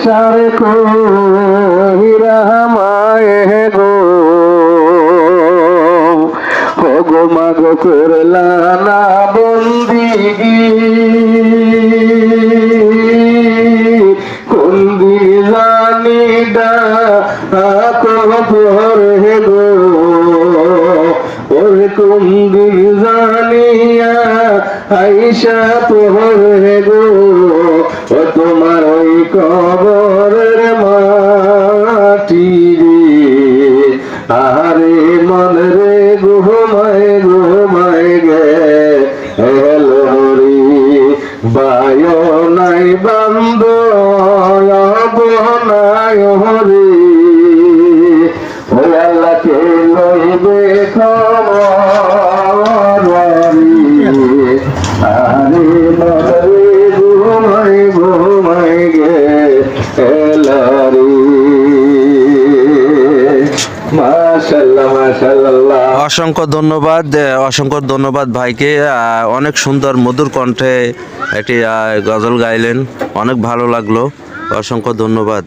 সারে কহিরা মায়ে গো গো মাগো করলা না বন্দিগি কুন্দি জানি ডাকর হে গো ওরে কুন্দি জানিয়া আইসা তোর হে গো ও তোমার ওই কবরের মাটি রে আরে মন রে ঘুমায় গে এলোরি বায় নাই বান্দ বনায় হরি ওই আল্লাহকে লইবে খবর আরে মন রে ঘুমায় গে এলোরি। অসংখ্য ধন্যবাদ ভাইকে। অনেক সুন্দর মধুর কণ্ঠে একটি গজল গাইলেন, অনেক ভালো লাগলো। অসংখ্য ধন্যবাদ।